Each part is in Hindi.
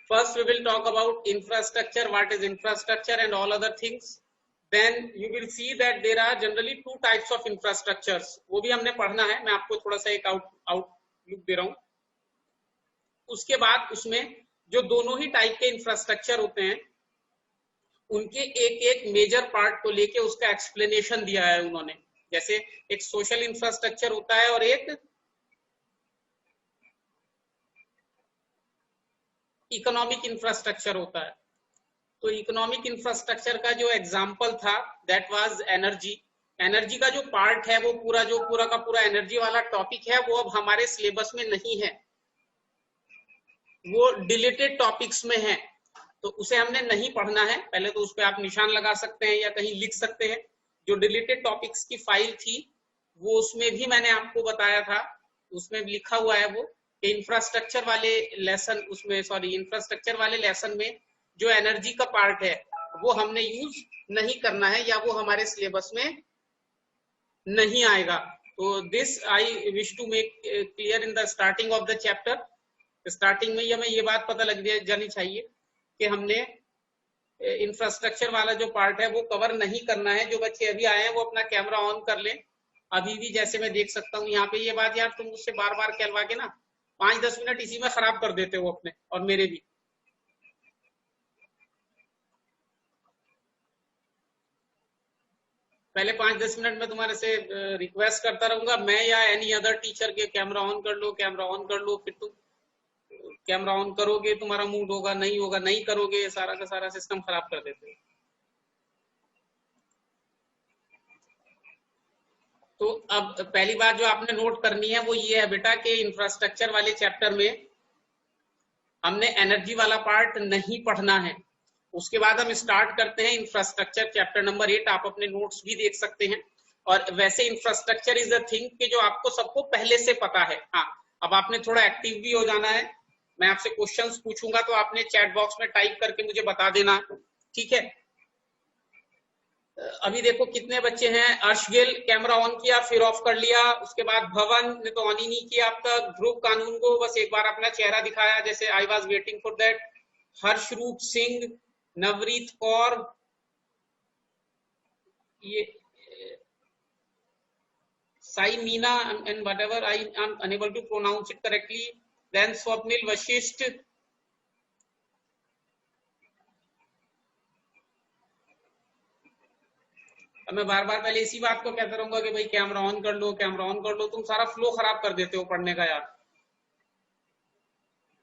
First, we will talk about infrastructure, what is infrastructure and all other things. Then you will see that there are generally two types of infrastructures. वो भी हमने पढ़ना है, मैं आपको थोड़ा सा एक आउटलुक दे रहा हूँ. उसके बाद उसमें जो दोनों ही टाइप के इंफ्रास्ट्रक्चर होते हैं उनके एक एक मेजर पार्ट को लेके उसका एक्सप्लेनेशन दिया है उन्होंने. जैसे एक सोशल इंफ्रास्ट्रक्चर होता है और एक इकोनॉमिक इंफ्रास्ट्रक्चर होता है. तो इकोनॉमिक इंफ्रास्ट्रक्चर का जो एग्जांपल था दैट वाज एनर्जी. एनर्जी का जो पार्ट है वो पूरा का पूरा एनर्जी वाला टॉपिक है वो अब हमारे सिलेबस में नहीं है, वो डिलीटेड टॉपिक्स में है, तो उसे हमने नहीं पढ़ना है. पहले तो उस पर आप निशान लगा सकते हैं या कहीं लिख सकते हैं. जो डिलीटेड टॉपिक्स की फाइल थी वो उसमें भी मैंने आपको बताया था, उसमें लिखा हुआ है वो इंफ्रास्ट्रक्चर वाले लेसन, उसमें इंफ्रास्ट्रक्चर वाले लेसन में जो एनर्जी का पार्ट है वो हमने यूज नहीं करना है या वो हमारे सिलेबस में नहीं आएगा. तो this I wish to make clear in the starting of the chapter. Starting में ही हमें ये बात पता लग जानी चाहिए कि हमने इंफ्रास्ट्रक्चर वाला जो पार्ट है वो कवर नहीं करना है. जो बच्चे अभी आए हैं वो अपना कैमरा ऑन कर लें. अभी भी जैसे मैं देख सकता हूँ यहाँ पे ये बात, यार तुम मुझसे बार बार कहलवा के ना 5-10 मिनट इसी में खराब कर देते हो अपने और मेरे भी. पहले 5-10 मिनट में तुम्हारे से रिक्वेस्ट करता रहूंगा, मैं या एनी अदर टीचर के कैमरा ऑन कर लो, कैमरा ऑन कर लो. फिर तुम कैमरा ऑन करोगे तुम्हारा मूड होगा, नहीं करोगे, सारा का सारा सिस्टम खराब कर देते हो. तो अब पहली बात जो आपने नोट करनी है वो ये है बेटा कि इंफ्रास्ट्रक्चर वाले चैप्टर में हमने एनर्जी वाला पार्ट नहीं पढ़ना है. उसके बाद हम स्टार्ट करते हैं इंफ्रास्ट्रक्चर चैप्टर नंबर 8. आप अपने नोट्स भी देख सकते हैं. और वैसे इंफ्रास्ट्रक्चर इज अ थिंग कि जो आपको सबको पहले से पता है. हाँ, अब आपने थोड़ा एक्टिव भी हो जाना है. मैं आपसे क्वेश्चंस पूछूंगा तो आपने चैट बॉक्स में टाइप करके मुझे बता देना, ठीक है. अभी देखो कितने बच्चे हैं. अर्शगिल कैमरा ऑन किया फिर ऑफ कर लिया. उसके बाद भवन ने तो ऑन ही नहीं किया अब तक. ध्रुव कानून को बस एक बार अपना चेहरा दिखाया जैसे I was waiting for that. Harshroop Singh, Navreet Kaur, ये Sai Meena and whatever I am unable to pronounce it correctly. Then Swapnil Vashisht. मैं बार बार पहले इसी बात को कहता रहूंगा कि भाई कैमरा ऑन कर लो, कैमरा ऑन कर लो. तुम सारा फ्लो खराब कर देते हो पढ़ने का यार.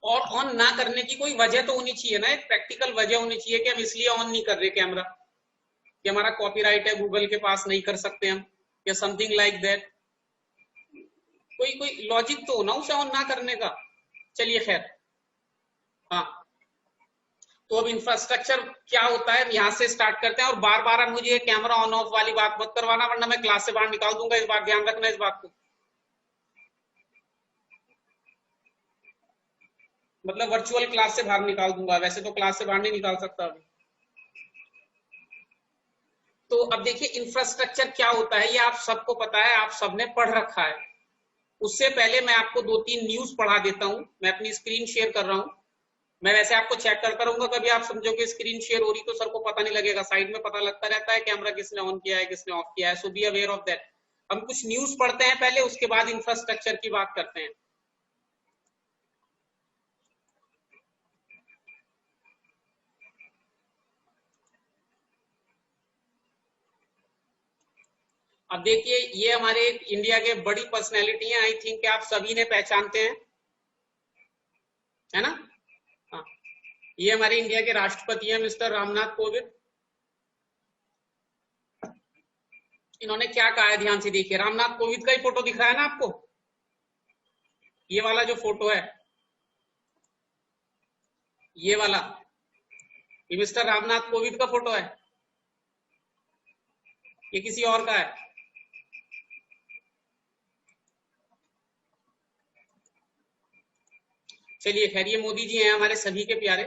और ऑन ना करने की कोई वजह तो होनी चाहिए ना, एक प्रैक्टिकल वजह होनी चाहिए कि हम इसलिए ऑन नहीं कर रहे कैमरा कि हमारा कॉपीराइट है, गूगल के पास नहीं कर सकते हम, या समथिंग लाइक दैट. कोई लॉजिक तो हो ना उसे ऑन ना करने का. चलिए खैर. हाँ, तो अब इंफ्रास्ट्रक्चर क्या होता है यहां से स्टार्ट करते हैं. और बार बार अब मुझे कैमरा ऑन ऑफ वाली बात मत करवाना वरना मैं क्लास से बाहर निकाल दूंगा. इस बात ध्यान रखना, इस बात को. मतलब वर्चुअल क्लास से बाहर निकाल दूंगा, वैसे तो क्लास से बाहर नहीं निकाल सकता अभी. तो अब देखिए इंफ्रास्ट्रक्चर क्या होता है ये आप सबको पता है, आप सबने पढ़ रखा है. उससे पहले मैं आपको 2-3 न्यूज पढ़ा देता हूं. मैं अपनी स्क्रीन शेयर कर रहा हूं. मैं वैसे आपको चेक करता रहूंगा, कभी आप समझो कि स्क्रीन शेयर हो रही तो सर को पता नहीं लगेगा. साइड में पता लगता रहता है कैमरा किसने ऑन किया है किसने ऑफ किया है. सो बी अवेयर ऑफ दैट. हम कुछ न्यूज पढ़ते हैं पहले, उसके बाद इंफ्रास्ट्रक्चर की बात करते हैं. अब देखिए ये हमारे इंडिया के बड़ी पर्सनैलिटी हैं. आई थिंक आप सभी ने पहचानते हैं, है ना. हाँ, ये हमारे इंडिया के राष्ट्रपति हैं मिस्टर रामनाथ कोविंद. इन्होंने क्या कहा है ध्यान से देखिए. रामनाथ कोविंद का ही फोटो दिख रहा है ना आपको, ये वाला जो फोटो है, ये वाला, ये मिस्टर रामनाथ कोविंद का फोटो है. ये किसी और का है. चलिए खैर, ये मोदी जी हैं हमारे सभी के प्यारे.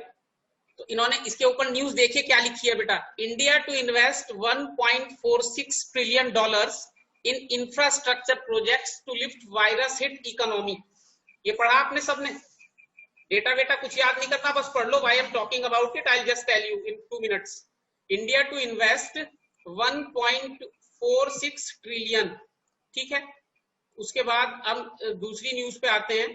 तो इन्होंने इसके ऊपर न्यूज देखिए क्या लिखी है बेटा. India to invest $1.46 trillion in infrastructure projects to lift virus hit economy. ये पढ़ा आपने सबने. डेटा वेटा कुछ याद नहीं करना, बस पढ़ लो। Why I am talking about it, I will just tell you in 2 minutes. India to invest 1.46 trillion, ठीक है। उसके बाद हम दूसरी न्यूज पे आते हैं।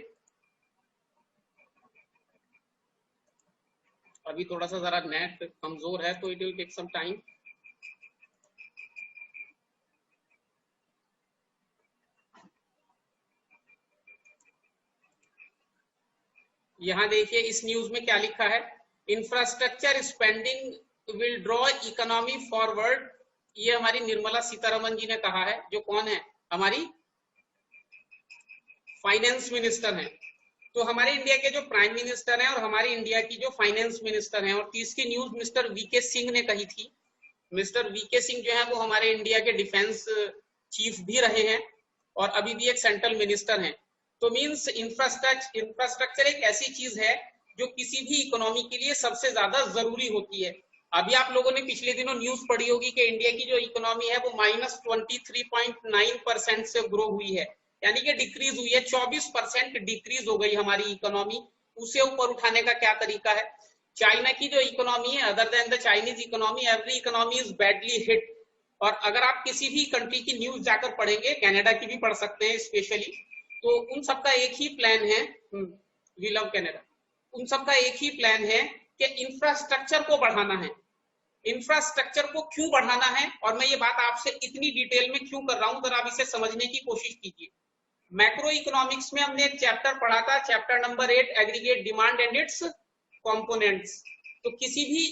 अभी थोड़ा सा जरा नेट कमजोर है तो it will take some time. यहां देखिए इस न्यूज में क्या लिखा है, infrastructure spending will draw economy forward. ये हमारी निर्मला सीतारमन जी ने कहा है, जो कौन है, हमारी फाइनेंस मिनिस्टर हैं। तो हमारे इंडिया के जो प्राइम मिनिस्टर हैं और हमारी इंडिया की जो फाइनेंस मिनिस्टर हैं, और तीसरी न्यूज मिस्टर वीके सिंह ने कही थी। मिस्टर वीके सिंह जो है वो हमारे इंडिया के डिफेंस चीफ भी रहे हैं और अभी भी एक सेंट्रल मिनिस्टर हैं। तो मींस इंफ्रास्ट्रक्चर एक ऐसी चीज है जो किसी भी इकोनॉमी के लिए सबसे ज्यादा जरूरी होती है। अभी आप लोगों ने पिछले दिनों न्यूज पढ़ी होगी कि इंडिया की जो इकोनॉमी है वो -23.9% से ग्रो हुई है, यानी कि डिक्रीज हुई है। 24% डिक्रीज हो गई हमारी इकोनॉमी। उसे ऊपर उठाने का क्या तरीका है? चाइना की जो इकोनॉमी है, other than the Chinese economy, every economy is badly hit. और अगर आप किसी भी कंट्री की न्यूज जाकर पढ़ेंगे, कनाडा की भी पढ़ सकते हैं स्पेशली, तो उन सबका एक ही प्लान है, वी लव कनाडा, उन सबका एक ही प्लान है कि इंफ्रास्ट्रक्चर को बढ़ाना है। इंफ्रास्ट्रक्चर को क्यों बढ़ाना है, और मैं ये बात आपसे इतनी डिटेल में क्यों कर रहा हूं, जरा आप इसे समझने की कोशिश कीजिए। मैक्रो इकोनॉमिक्स में हमने एक चैप्टर पढ़ा था, chapter number 8, aggregate demand and it's components. तो किसी भी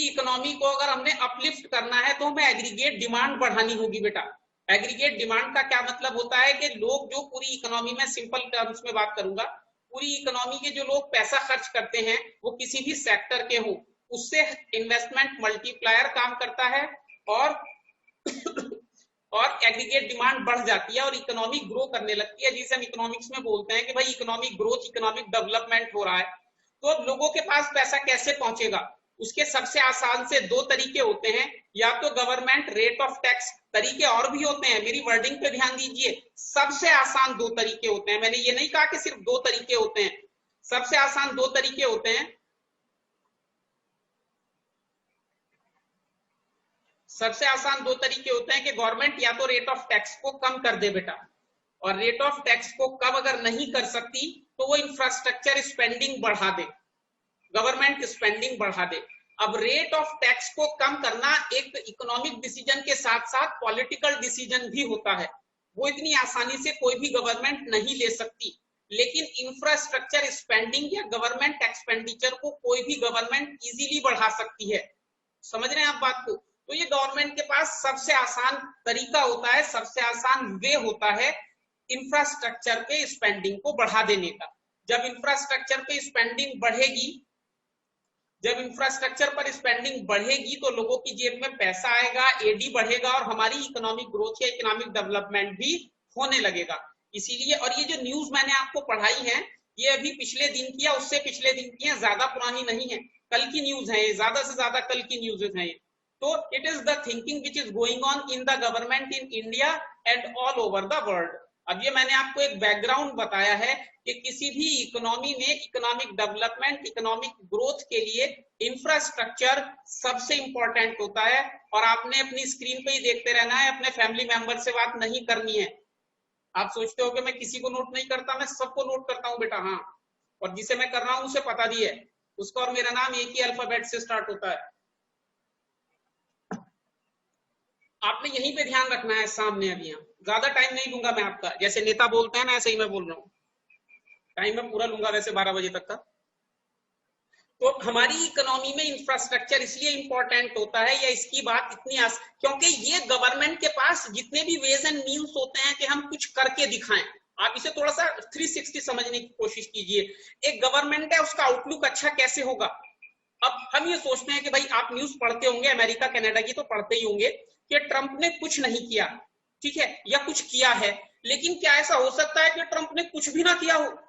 इकोनॉमी को अगर हमने अपलिफ्ट करना है तो हमें एग्रीगेट डिमांड बढ़ानी होगी बेटा। एग्रीगेट डिमांड का क्या मतलब होता है कि लोग जो पूरी इकोनॉमी में, सिंपल टर्म्स में बात करूंगा, पूरी इकोनॉमी के जो लोग पैसा खर्च करते हैं वो किसी भी सेक्टर के हों, उससे इन्वेस्टमेंट मल्टीप्लायर काम करता है और एग्रीगेट डिमांड बढ़ जाती है और इकोनॉमी ग्रो करने लगती है, जिसे हम इकोनॉमिक्स में बोलते हैं कि भाई इकोनॉमिक ग्रोथ, इकोनॉमिक डेवलपमेंट हो रहा है। तो अब लोगों के पास पैसा कैसे पहुंचेगा? उसके सबसे आसान से 2 तरीके होते हैं, या तो गवर्नमेंट रेट ऑफ टैक्स, तरीके और भी होते हैं, मेरी वर्डिंग पे ध्यान दीजिए, सबसे आसान 2 तरीके होते हैं। मैंने ये नहीं कहा कि सिर्फ 2 तरीके होते हैं, सबसे आसान 2 तरीके होते हैं। सबसे आसान 2 तरीके होते हैं कि गवर्नमेंट या तो रेट ऑफ टैक्स को कम कर दे बेटा, और रेट ऑफ टैक्स को कम अगर नहीं कर सकती तो वो इंफ्रास्ट्रक्चर स्पेंडिंग बढ़ा दे, गवर्नमेंट स्पेंडिंग बढ़ा दे। अब रेट ऑफ टैक्स को कम करना एक इकोनॉमिक डिसीजन के साथ साथ पॉलिटिकल डिसीजन भी होता है, वो इतनी आसानी से कोई भी गवर्नमेंट नहीं ले सकती। लेकिन इंफ्रास्ट्रक्चर स्पेंडिंग या गवर्नमेंट एक्सपेंडिचर को कोई भी गवर्नमेंट इजीली बढ़ा सकती है। समझ रहे हैं आप बात को? तो ये गवर्नमेंट के पास सबसे आसान तरीका होता है, सबसे आसान वे होता है इंफ्रास्ट्रक्चर पे स्पेंडिंग को बढ़ा देने का। जब इंफ्रास्ट्रक्चर पे स्पेंडिंग बढ़ेगी, जब इंफ्रास्ट्रक्चर पर स्पेंडिंग बढ़ेगी तो लोगों की जेब में पैसा आएगा, एडी बढ़ेगा और हमारी इकोनॉमिक ग्रोथ या इकोनॉमिक डेवलपमेंट भी होने लगेगा। इसीलिए, और ये जो न्यूज मैंने आपको पढ़ाई है ये अभी पिछले दिन की या उससे पिछले दिन की है, ज्यादा पुरानी नहीं है, कल की न्यूज है ये, ज्यादा से ज्यादा कल की न्यूज़ है ये। तो it is the thinking which is going on in the government in India and all over the world. अब ये मैंने आपको एक बैकग्राउंड बताया है कि किसी भी इकोनॉमी में इकोनॉमिक डेवलपमेंट, इकोनॉमिक ग्रोथ के लिए इंफ्रास्ट्रक्चर सबसे इंपॉर्टेंट होता है। और आपने अपनी स्क्रीन पे ही देखते रहना है, अपने फैमिली मेंबर से बात नहीं करनी है। आप सोचते हो कि मैं किसी को नोट नहीं करता, मैं सबको नोट करता हूं बेटा, हाँ। और जिसे मैं कर रहा हूं उसे पता भी है, उसका और मेरा नाम एक ही अल्फाबेट से स्टार्ट होता है। आपने यहीं पे ध्यान रखना है सामने। अभी यहाँ ज्यादा टाइम नहीं लूंगा मैं आपका, जैसे नेता बोलते हैं ना ऐसे ही मैं बोल रहा हूँ, टाइम मैं पूरा लूंगा वैसे 12 बजे तक का। तो हमारी इकोनॉमी में इंफ्रास्ट्रक्चर इसलिए इंपॉर्टेंट होता है, या इसकी बात इतनी क्योंकि ये गवर्नमेंट के पास जितने भी वेज एंड मीन्स होते हैं कि हम कुछ करके दिखाएं। आप इसे थोड़ा सा 360 समझने की कोशिश कीजिए। एक गवर्नमेंट है, उसका आउटलुक अच्छा कैसे होगा? अब हम ये सोचते हैं कि भाई आप न्यूज पढ़ते होंगे, अमेरिका कनाडा की तो पढ़ते ही होंगे कि ट्रंप ने कुछ नहीं किया, ठीक है, या कुछ किया है। लेकिन क्या ऐसा हो सकता है कि ट्रंप ने कुछ भी ना किया हो?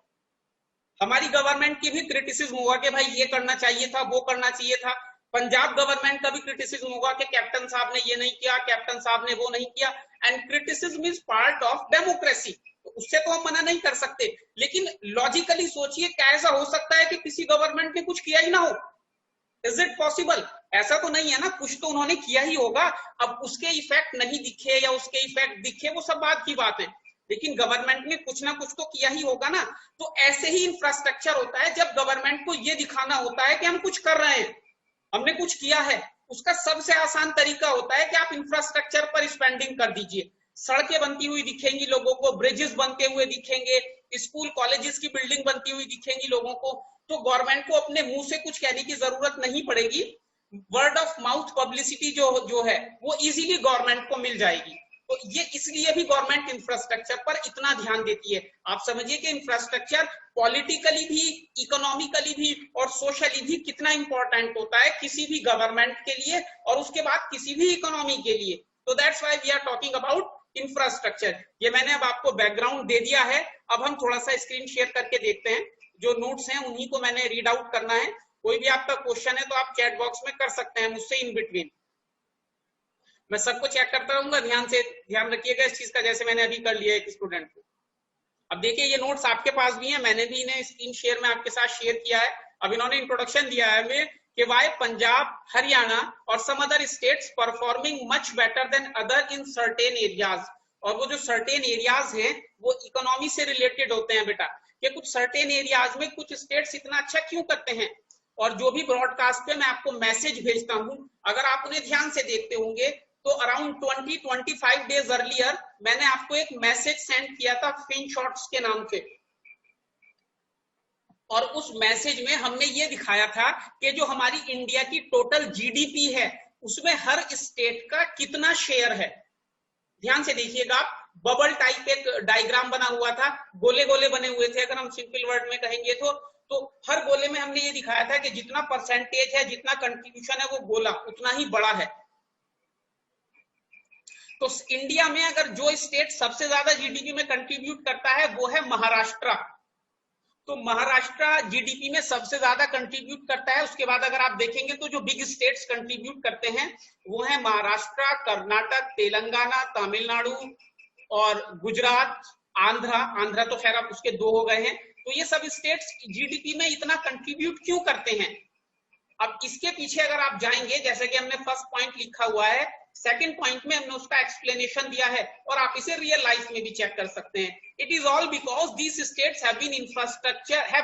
हमारी गवर्नमेंट की भी क्रिटिसिज्म होगा कि भाई ये करना चाहिए था, वो करना चाहिए था। पंजाब गवर्नमेंट का भी क्रिटिसिज्म होगा कि कैप्टन साहब ने ये नहीं किया, कैप्टन साहब ने वो नहीं किया। And criticism is part of democracy. तो उससे तो हम मना नहीं कर सकते, लेकिन लॉजिकली सोचिए क्या ऐसा हो सकता है कि किसी गवर्नमेंट ने कुछ किया ही ना हो? Is it possible? ऐसा तो नहीं है ना, कुछ तो उन्होंने किया ही होगा। अब उसके इफेक्ट नहीं दिखे या उसके इफेक्ट दिखे वो सब बात की बात है, लेकिन गवर्नमेंट ने कुछ ना कुछ तो किया ही होगा ना। तो ऐसे ही इंफ्रास्ट्रक्चर होता है, जब गवर्नमेंट को ये दिखाना होता है कि हम कुछ कर रहे हैं, हमने कुछ किया है। उसका सबसे आसान तरीका होता है कि आप इंफ्रास्ट्रक्चर पर स्पेंडिंग कर दीजिए। सड़कें बनती हुई दिखेंगी लोगों को, ब्रिजेस बनते हुए दिखेंगे, स्कूल कॉलेजेस की बिल्डिंग बनती हुई दिखेंगी लोगों को, तो गवर्नमेंट को अपने मुंह से कुछ कहने की जरूरत नहीं पड़ेगी। वर्ड ऑफ माउथ पब्लिसिटी जो है वो इजीली गवर्नमेंट को मिल जाएगी। तो ये इसलिए भी गवर्नमेंट इंफ्रास्ट्रक्चर पर इतना ध्यान देती है। आप समझिए कि इंफ्रास्ट्रक्चर पॉलिटिकली भी, इकोनॉमिकली भी और सोशली भी कितना इंपॉर्टेंट होता है किसी भी गवर्नमेंट के लिए और उसके बाद किसी भी इकोनॉमी के लिए। तो that's why we are talking about infrastructure. ये मैंने अब आपको बैकग्राउंड दे दिया है। अब हम थोड़ा सा स्क्रीन शेयर करके देखते हैं। जो नोट्स हैं उन्हीं को मैंने रीड आउट करना है। कोई भी आपका क्वेश्चन है तो आप चैट बॉक्स में कर सकते हैं मुझसे इन बिटवीन। मैं सबको चेक करता रहूंगा, ध्यान रखिएगा इस चीज का, जैसे मैंने अभी कर लिया एक स्टूडेंट को। अब देखिए ये नोट्स आपके पास भी हैं, मैंने भी इन्हें स्क्रीन शेयर में आपके साथ शेयर किया है। अब इन्होंने इंट्रोडक्शन दिया है हमें कि वाई पंजाब, हरियाणा और some other states performing much better than other in certain areas. और वो जो सर्टेन एरियाज हैं वो इकोनॉमी से रिलेटेड होते हैं बेटा, कि कुछ सर्टेन एरियाज में कुछ स्टेट्स इतना अच्छा क्यों करते हैं। और जो भी ब्रॉडकास्ट पे मैं आपको मैसेज भेजता हूं, अगर आप उन्हें ध्यान से देखते होंगे तो अराउंड 20-25 डेज अर्लियर मैंने आपको एक मैसेज सेंड किया था फिन शॉट्स के नाम से। और उस मैसेज में हमने ये दिखाया था कि जो हमारी इंडिया की टोटल जीडीपी है उसमें हर स्टेट का कितना शेयर है। ध्यान से देखिएगा, बबल टाइप एक डायग्राम बना हुआ था, गोले गोले बने हुए थे अगर हम सिंपल वर्ड में कहेंगे तो हर गोले में हमने ये दिखाया था कि जितना परसेंटेज है, जितना कंट्रीब्यूशन है वो गोला उतना ही बड़ा है। तो इंडिया में अगर जो स्टेट सबसे ज्यादा जीडीपी में कंट्रीब्यूट करता है वो है महाराष्ट्र। तो महाराष्ट्र जीडीपी में सबसे ज्यादा कंट्रीब्यूट करता है। उसके बाद अगर आप देखेंगे तो जो बिग स्टेट्स कंट्रीब्यूट करते हैं वो है महाराष्ट्र, कर्नाटक, तेलंगाना, तमिलनाडु और गुजरात, आंध्रा तो खैर अब उसके 2 हो गए हैं। तो ये सब स्टेट्स जीडीपी में इतना कंट्रीब्यूट क्यों करते हैं? अब इसके पीछे अगर आप जाएंगे, जैसे कि हमने फर्स्ट पॉइंट लिखा हुआ है, सेकंड पॉइंट में हमने उसका एक्सप्लेनेशन दिया है और आप इसे रियल लाइफ में भी चेक कर सकते हैं। It is all because these states have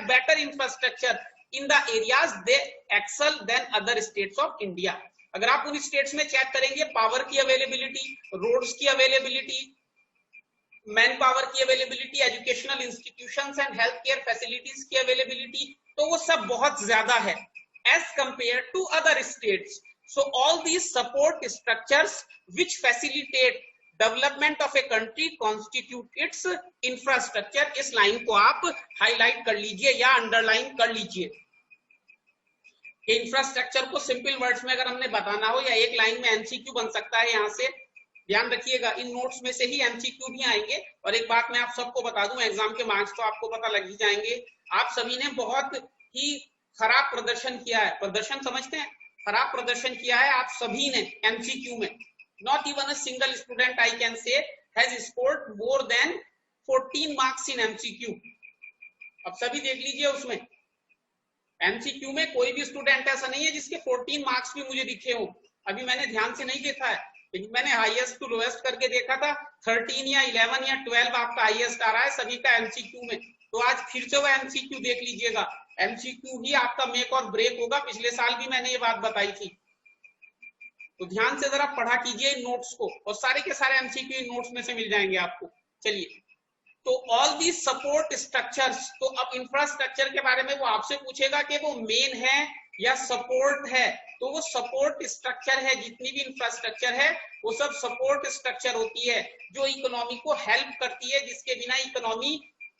better infrastructure in the areas they excel than other states of India. अगर आप उन स्टेट्स में चेक करेंगे पावर की अवेलेबिलिटी, रोड्स की अवेलेबिलिटी, मैन पावर की availability, educational institutions and health care facilities की अवेलेबिलिटी, तो वो सब बहुत ज्यादा है as compared to other states. So all these support structures which facilitate development of a country constitute its infrastructure। इस लाइन को आप हाईलाइट कर लीजिए या अंडरलाइन कर लीजिए। इंफ्रास्ट्रक्चर को सिंपल वर्ड्स में अगर हमने बताना हो या एक लाइन में एमसीक्यू बन सकता है। यहां से ध्यान रखिएगा, इन नोट्स में से ही एमसीक्यू भी आएंगे। और एक बात मैं आप सबको बता दूं, एग्जाम के मार्क्स तो आपको पता लग ही जाएंगे। आप सभी ने बहुत ही खराब प्रदर्शन किया है, प्रदर्शन समझते हैं, खराब प्रदर्शन किया है आप सभी ने एमसीक्यू में। Not even a single student I can say has scored more than 14 marks in MCQ. अब सभी देख लीजिए, उसमें एमसीक्यू में कोई भी स्टूडेंट ऐसा नहीं है जिसके 14 मार्क्स भी मुझे दिखे हो। अभी मैंने ध्यान से नहीं देखा है, लेकिन मैंने हाईएस्ट टू लोएस्ट करके देखा था, 13 या 11 या 12 आपका हाईएस्ट आ रहा है सभी का एमसीक्यू में। तो आज फिर से वो एमसीक्यू देख लीजिएगा, एमसीक्यू ही आपका मेक और ब्रेक होगा। पिछले साल भी मैंने ये बात बताई थी। तो ध्यान से जरा पढ़ा कीजिए इन नोट्स को, और सारे के सारे एमसीक्यू इन नोट्स में से मिल जाएंगे आपको। चलिए, तो ऑल दी सपोर्ट स्ट्रक्चर्स, तो अब इंफ्रास्ट्रक्चर के बारे में वो आपसे पूछेगा कि वो मेन है या सपोर्ट है। तो वो सपोर्ट स्ट्रक्चर है, जितनी भी इंफ्रास्ट्रक्चर है वो सब सपोर्ट स्ट्रक्चर होती है जो इकोनॉमी को हेल्प करती है, जिसके बिना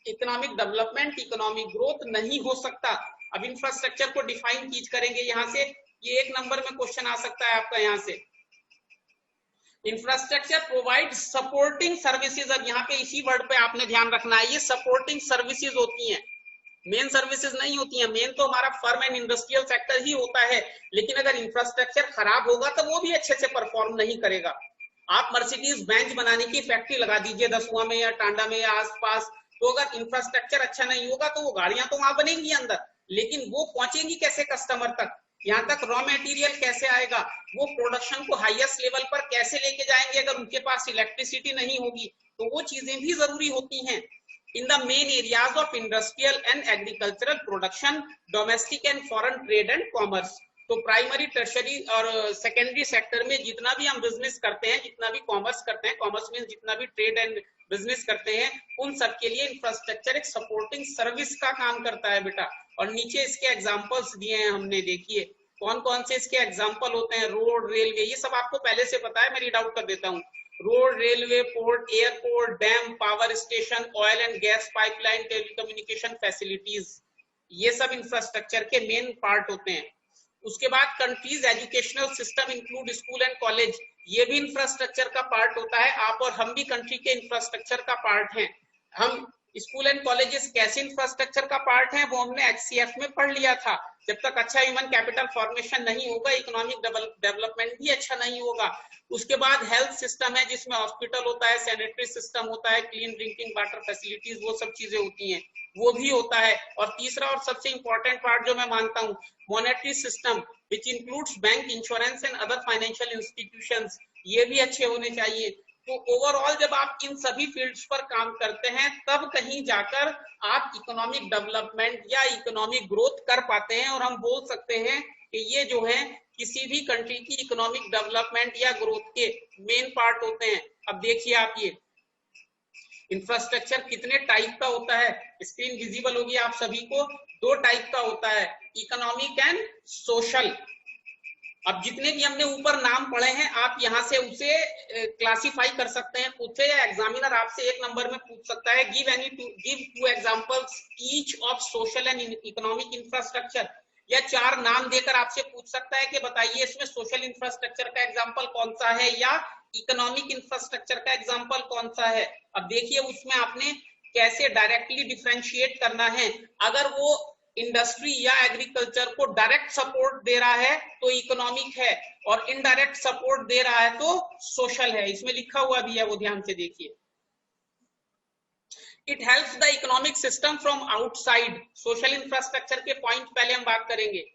इकोनॉमिक डेवलपमेंट, इकोनॉमिक ग्रोथ नहीं हो सकता। अब इंफ्रास्ट्रक्चर को डिफाइन कीज करेंगे यहां से, ये 1 नंबर में क्वेश्चन आ सकता है आपका यहां से। Infrastructure provide supporting services. अब यहाँ पे इसी वर्ड पे आपने ध्यान रखना है, ये सपोर्टिंग सर्विसेज होती हैं, मेन सर्विसेज नहीं होती हैं। मेन तो हमारा फर्म एंड इंडस्ट्रियल सेक्टर ही होता है, लेकिन अगर इंफ्रास्ट्रक्चर खराब होगा तो वो भी अच्छे से परफॉर्म नहीं करेगा। आप मर्सिडीज बेंच बनाने की फैक्ट्री लगा दीजिए दसुआ में या टांडा में या आसपास, तो अगर इंफ्रास्ट्रक्चर अच्छा नहीं होगा तो वो गाड़ियां तो वहां बनेंगी अंदर, लेकिन वो पहुंचेंगी कैसे कस्टमर तक, यहाँ तक रॉ मटेरियल कैसे आएगा, वो प्रोडक्शन को हाईएस्ट लेवल पर कैसे लेके जाएंगे अगर उनके पास इलेक्ट्रिसिटी नहीं होगी, तो वो चीजें भी जरूरी होती हैं। In the main areas of industrial and agricultural production, domestic and foreign trade and commerce, तो प्राइमरी टर्शरी और सेकेंडरी सेक्टर में जितना भी हम बिजनेस करते हैं, जितना भी कॉमर्स करते हैं, कॉमर्स में जितना भी ट्रेड एंड बिजनेस करते हैं, उन सब के लिए इंफ्रास्ट्रक्चर एक सपोर्टिंग सर्विस का काम करता है बेटा। और नीचे इसके एग्जांपल्स दिए हैं हमने, देखिए कौन कौन से इसके एग्जांपल होते हैं। रोड, रेलवे, ये सब आपको पहले से पता है, मैं रीड आउट कर देता हूँ। Road, railway, port, airport, dam, power station, oil and gas pipeline, telecommunication facilities, ये सब इंफ्रास्ट्रक्चर के मेन पार्ट होते हैं। उसके बाद countries educational system include school and college, ये भी इंफ्रास्ट्रक्चर का पार्ट होता है। आप और हम भी कंट्री के इंफ्रास्ट्रक्चर का पार्ट हैं। हम स्कूल एंड कॉलेजेस कैसे इंफ्रास्ट्रक्चर का पार्ट है वो हमने HCF में पढ़ लिया था। जब तक अच्छा ह्यूमन कैपिटल फॉर्मेशन नहीं होगा, इकोनॉमिक डेवलपमेंट भी अच्छा नहीं होगा। उसके बाद हेल्थ सिस्टम है जिसमें हॉस्पिटल होता है, सैनिटरी सिस्टम होता है, क्लीन ड्रिंकिंग वाटर फैसिलिटीज, वो सब चीजें होती हैं, वो भी होता है। और तीसरा और सबसे इंपॉर्टेंट पार्ट जो मैं मानता हूँ, monetary system which includes bank, insurance and other financial institutions, ये भी अच्छे होने चाहिए। तो ओवरऑल जब आप इन सभी फील्ड्स पर काम करते हैं तब कहीं जाकर आप इकोनॉमिक डेवलपमेंट या इकोनॉमिक ग्रोथ कर पाते हैं, और हम बोल सकते हैं कि ये जो है किसी भी कंट्री की इकोनॉमिक डेवलपमेंट या ग्रोथ के मेन पार्ट होते हैं। अब देखिए आप, ये इंफ्रास्ट्रक्चर कितने टाइप का होता है, स्क्रीन विजिबल होगी आप सभी को। 2 टाइप का होता है, इकोनॉमिक एंड सोशल। अब जितने भी हमने ऊपर नाम पढ़े हैं आप यहाँ से उसे क्लासिफाई कर सकते हैं खुद से, या एग्जामिनर आपसे 1 नंबर में पूछ सकता है, give 2 examples each of social and economic infrastructure, या 4 नाम देकर आपसे पूछ सकता है कि बताइए इसमें सोशल इंफ्रास्ट्रक्चर का एग्जाम्पल कौन सा है या इकोनॉमिक इंफ्रास्ट्रक्चर का एग्जाम्पल कौन सा है। अब देखिए उसमें आपने कैसे डायरेक्टली डिफरेंशिएट करना है। अगर वो इंडस्ट्री या एग्रीकल्चर को डायरेक्ट सपोर्ट दे रहा है तो इकोनॉमिक है, और इनडायरेक्ट सपोर्ट दे रहा है तो सोशल है। इसमें लिखा हुआ भी है, वो ध्यान से देखिए। It helps the economic system from outside, social infrastructure के पॉइंट पहले हम बात करेंगे।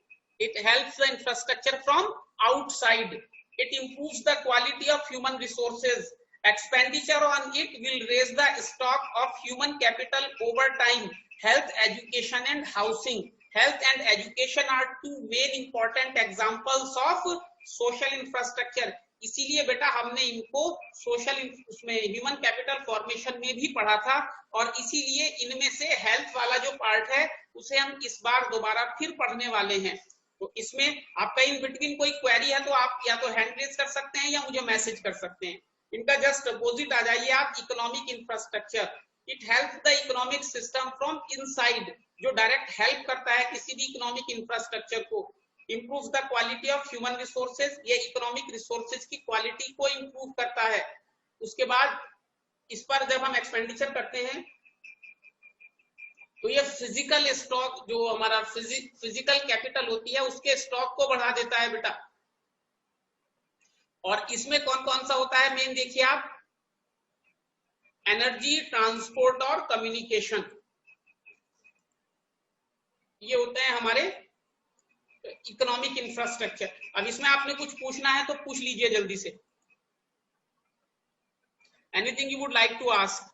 It helps the infrastructure from outside, it improves the quality of human resources, expenditure on it will raise the stock of human capital over time. Health, education and housing, health and education are 2 main important examples of social infrastructure. इसीलिए बेटा हमने इनको सोशल उसमें ह्यूमन कैपिटल फॉर्मेशन में भी पढ़ा था, और इसीलिए इनमें से हेल्थ वाला जो पार्ट है उसे हम इस बार दोबारा फिर पढ़ने वाले हैं। तो इसमें आपका इन बिटवीन कोई क्वेरी है तो आप या तो हैंड रेज कर सकते हैं या मुझे मैसेज कर सकते हैं। इनका जस्ट अपोजिट आ जाइए आप, economic infrastructure. It help the economic system from inside, जो डायरेक्ट हेल्प करता है किसी भी इकोनॉमिक इंफ्रास्ट्रक्चर को। Improve the quality of human resources, ये इकोनॉमिक रिसोर्सेज की क्वालिटी को इंप्रूव करता है। उसके बाद इस पर जब हम एक्सपेंडिचर करते हैं तो ये फिजिकल स्टॉक, जो हमारा फिजिकल कैपिटल होती है उसके स्टॉक को बढ़ा देता है बेटा। और इसमें कौन कौन सा होता है मेन देखिए आप, एनर्जी, ट्रांसपोर्ट और कम्युनिकेशन, ये होते हैं हमारे इकोनॉमिक इंफ्रास्ट्रक्चर। अब इसमें आपने कुछ पूछना है तो पूछ लीजिए जल्दी से, anything you would like to ask.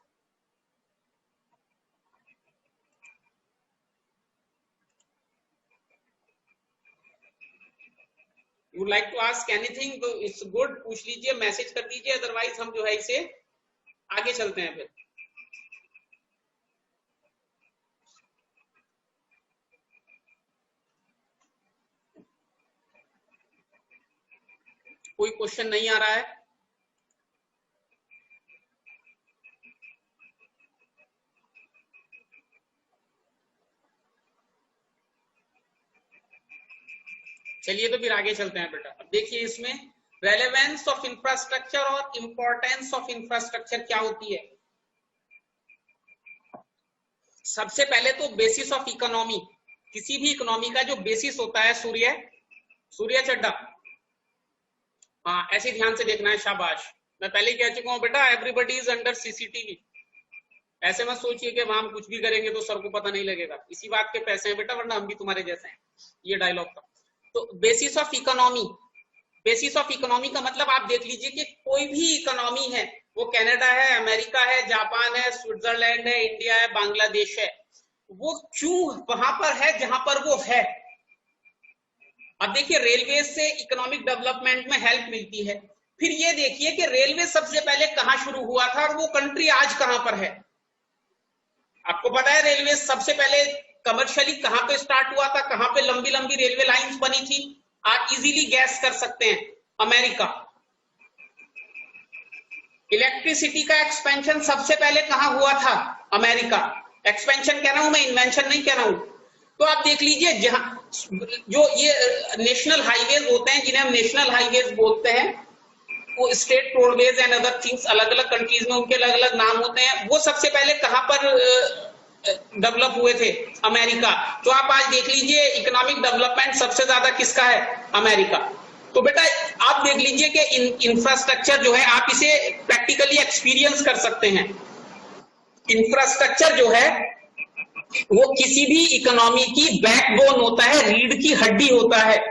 You like to ask anything तो इट्स गुड, पूछ लीजिए, मैसेज कर दीजिए, अदरवाइज हम जो है इसे आगे चलते हैं फिर। कोई क्वेश्चन नहीं आ रहा है? चलिए तो फिर आगे चलते हैं बेटा। अब देखिए इसमें रेलेवेंस ऑफ इंफ्रास्ट्रक्चर और इंपॉर्टेंस ऑफ इंफ्रास्ट्रक्चर क्या होती है। सबसे पहले तो बेसिस ऑफ इकोनॉमी, किसी भी इकोनॉमी का जो बेसिस होता है, सूर्य चड्डा, हाँ ऐसे ध्यान से देखना है, शाबाश। मैं पहले कह चुका हूं बेटा, एवरीबडी इज अंडर सीसीटीवी। ऐसे मत सोचिए कि वहां हम कुछ भी करेंगे तो सर को पता नहीं लगेगा, इसी बात के पैसे हैं बेटा, वरना हम भी तुम्हारे जैसे हैं। ये डायलॉग था। तो basis of economy, basis of economy का मतलब आप देख लीजिए कि कोई भी इकोनॉमी है, वो कनाडा है, अमेरिका है, जापान है, स्विट्जरलैंड है, इंडिया है, बांग्लादेश है, वो क्यों वहां पर है जहां पर वो है। अब देखिए रेलवे से इकोनॉमिक डेवलपमेंट में हेल्प मिलती है। फिर ये देखिए कि रेलवे सबसे पहले कहां शुरू हुआ था और वो कंट्री आज कहां पर है। आपको पता है रेलवे सबसे पहले कमर्शियली कहां पे स्टार्ट हुआ था, कहां पे लंबी लंबी रेलवे लाइंस बनी थी। आप इजीली गैस कर सकते हैं, अमेरिका। इलेक्ट्रिसिटी का एक्सपेंशन सबसे पहले कहां हुआ था, अमेरिका। एक्सपेंशन कह रहा हूं मैं, इन्वेंशन नहीं कह रहा हूं। तो आप देख लीजिए जहां जो ये नेशनल हाईवेज होते हैं, जिन्हें हम नेशनल हाईवेज बोलते हैं, वो state roadways and other things, अलग अलग कंट्रीज में उनके अलग अलग नाम होते हैं, वो सबसे पहले कहां पर डेवलप हुए थे, अमेरिका। तो आप आज देख लीजिए इकोनॉमिक डेवलपमेंट सबसे ज्यादा किसका है, अमेरिका। तो बेटा आप देख लीजिए कि इंफ्रास्ट्रक्चर जो है, आप इसे प्रैक्टिकली एक्सपीरियंस कर सकते हैं। इंफ्रास्ट्रक्चर जो है वो किसी भी इकोनॉमी की बैकबोन होता है, रीढ़ की हड्डी होता है।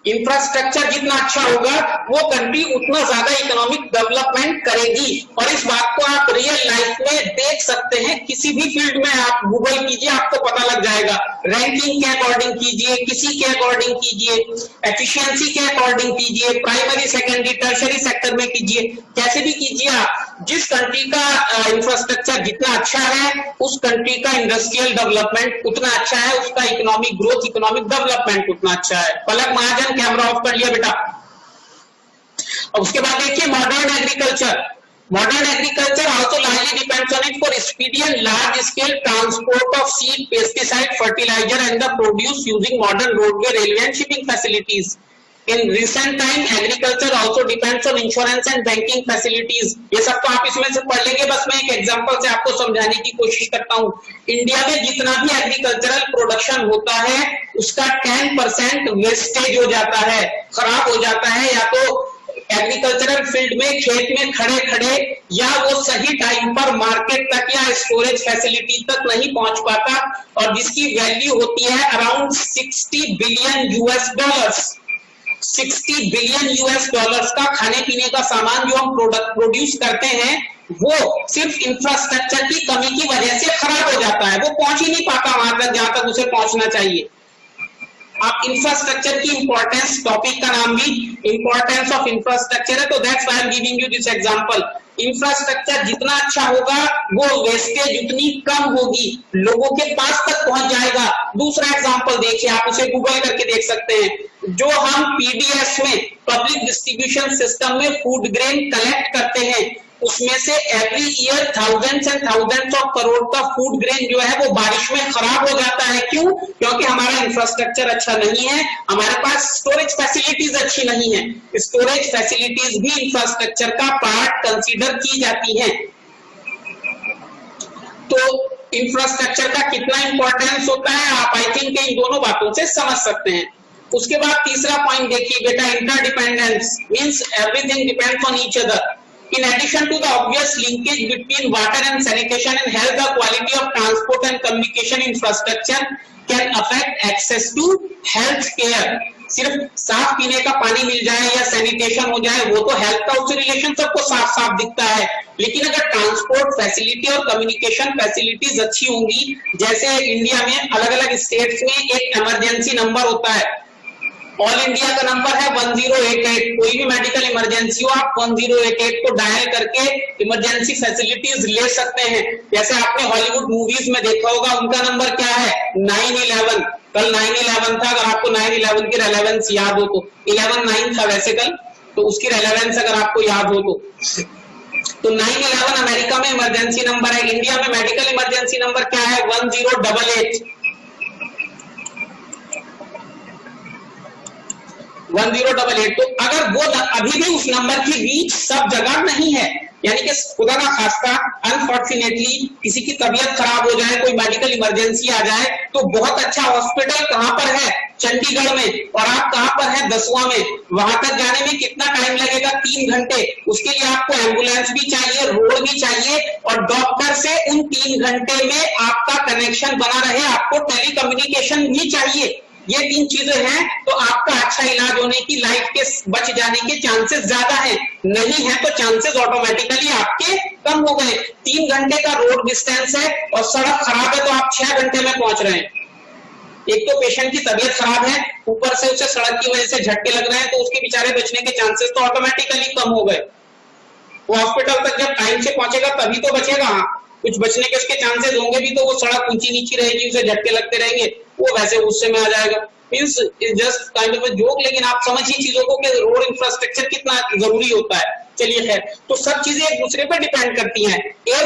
इंफ्रास्ट्रक्चर जितना अच्छा होगा वो कंट्री उतना ज्यादा इकोनॉमिक डेवलपमेंट करेगी। और इस बात को आप रियल लाइफ में देख सकते हैं, किसी भी फील्ड में आप गूगल कीजिए आपको पता लग जाएगा। रैंकिंग के अकॉर्डिंग कीजिए, किसी के अकॉर्डिंग कीजिए, एफिशिएंसी के अकॉर्डिंग कीजिए, प्राइमरी सेकेंडरी टर्शरी सेक्टर में कीजिए, कैसे भी कीजिए आप, जिस कंट्री का इंफ्रास्ट्रक्चर जितना अच्छा है उस कंट्री का इंडस्ट्रियल डेवलपमेंट उतना अच्छा है, उसका इकोनॉमिक ग्रोथ, इकोनॉमिक डेवलपमेंट उतना अच्छा है। पलक महाजन, कैमरा ऑफ कर लिया बेटा। और उसके बाद देखिए modern agriculture. Modern agriculture also largely depends on it for speedy and large scale transport of seed, pesticide, fertilizer and the produce using modern roadway, railway and shipping facilities. In recent time agriculture also depends on insurance and banking facilities. ये सब तो आप इसमें से पढ़ लेंगे, बस मैं एक एग्जांपल से आपको समझाने की कोशिश करता हूँ। इंडिया में जितना भी एग्रीकल्चरल प्रोडक्शन होता है उसका 10% वेस्टेज हो जाता है, खराब हो जाता है, या तो एग्रीकल्चरल फील्ड में खेत में खड़े खड़े, या वो सही टाइम पर मार्केट तक या स्टोरेज फैसिलिटी तक नहीं पहुंच पाता, और जिसकी वैल्यू होती है around 60 billion US dollars. 60 billion US dollars का खाने पीने का सामान जो हम प्रोड्यूस करते हैं वो सिर्फ इंफ्रास्ट्रक्चर की कमी की वजह से खराब हो जाता है, वो पहुंच ही नहीं पाता वहां तक जहां तक उसे पहुंचना चाहिए। आप इंफ्रास्ट्रक्चर की इंपॉर्टेंस, टॉपिक का नाम भी इंपॉर्टेंस ऑफ इंफ्रास्ट्रक्चर है, तो that's why I am giving you this example. Infrastructure जितना अच्छा होगा वो वेस्टेज उतनी कम होगी, लोगों के पास तक पहुंच जाएगा। दूसरा एग्जांपल देखिए, आप उसे गूगल करके देख सकते हैं। जो हम पीडीएस में, पब्लिक डिस्ट्रीब्यूशन सिस्टम में फूड ग्रेन कलेक्ट करते हैं, उसमें से every year thousands and thousands of crore का फूड ग्रेन जो है वो बारिश में खराब हो जाता है। क्यों? क्योंकि हमारा इंफ्रास्ट्रक्चर अच्छा नहीं है, हमारे पास स्टोरेज फैसिलिटीज अच्छी नहीं है। स्टोरेज फैसिलिटीज भी इंफ्रास्ट्रक्चर का पार्ट कंसीडर की जाती हैं। तो इंफ्रास्ट्रक्चर का कितना इंपॉर्टेंस होता है आप आई थिंक इन दोनों बातों से समझ सकते हैं। उसके बाद तीसरा पॉइंट देखिए बेटा, interdependence means everything depends on each other. In addition to the obvious linkage between water and sanitation and health, the quality of transport and communication infrastructure can affect access to health care. सिर्फ साफ पीने का पानी मिल जाए या सैनिटेशन हो जाए वो तो हेल्थ का उससे रिलेशन सबको साफ साफ दिखता है, लेकिन अगर ट्रांसपोर्ट फैसिलिटी और कम्युनिकेशन फैसिलिटीज अच्छी होंगी, जैसे इंडिया में अलग अलग स्टेट्स में एक इमरजेंसी नंबर होता है, ऑल इंडिया का नंबर है 1088, कोई भी मेडिकल इमरजेंसी हो आप 1088 को डायल करके इमरजेंसी फैसिलिटीज ले सकते हैं। जैसे आपने हॉलीवुड मूवीज में देखा होगा, उनका नंबर क्या है 911। कल 911 था, अगर आपको 911 की रेलेवेंस याद हो तो, 11/9 था वैसे कल, तो उसकी रेलेवेंस अगर आपको याद हो तो 911 अमेरिका में इमरजेंसी नंबर है। इंडिया में मेडिकल इमरजेंसी नंबर क्या है 1088। 1088। तो अगर वो अभी भी उस नंबर की रीच सब जगह नहीं है, यानी कि खुदा ना खास्ता अनफॉर्चुनेटली किसी की तबीयत खराब हो जाए, कोई मेडिकल इमरजेंसी आ जाए, तो बहुत अच्छा हॉस्पिटल कहां पर है? चंडीगढ़ में, और आप कहां पर है? दसवां में। वहां तक जाने में कितना टाइम लगेगा? 3 घंटे। उसके लिए आपको एम्बुलेंस भी चाहिए, रोड भी चाहिए, और डॉक्टर से उन 3 घंटे में आपका कनेक्शन बना रहे, आपको टेलीकम्युनिकेशन भी चाहिए। ये 3 चीजें हैं तो आपका अच्छा इलाज होने की, लाइफ के बच जाने के चांसेस ज्यादा है। नहीं है तो चांसेस ऑटोमेटिकली आपके कम हो गए। 3 घंटे का रोड डिस्टेंस है और सड़क खराब है तो आप 6 घंटे में पहुंच रहे हैं। एक तो पेशेंट की तबीयत खराब है, ऊपर से उसे सड़क की वजह से झटके लग रहे हैं, तो उसके बेचारे बचने के चांसेस तो ऑटोमेटिकली कम हो गए। वो हॉस्पिटल तक जब टाइम से पहुंचेगा तभी तो बचेगा। कुछ बचने के उसके चांसेस होंगे भी तो वो सड़क ऊंची नीची रहेगी, उसे झटके लगते रहेंगे, वो वैसे गुस्से में आ जाएगा। Means just kind of a joke, लेकिन आप समझिए चीजों को कि रोड इंफ्रास्ट्रक्चर कितना जरूरी होता है। चलिए खैर, तो सब चीजें एक दूसरे पर डिपेंड करती हैं। Air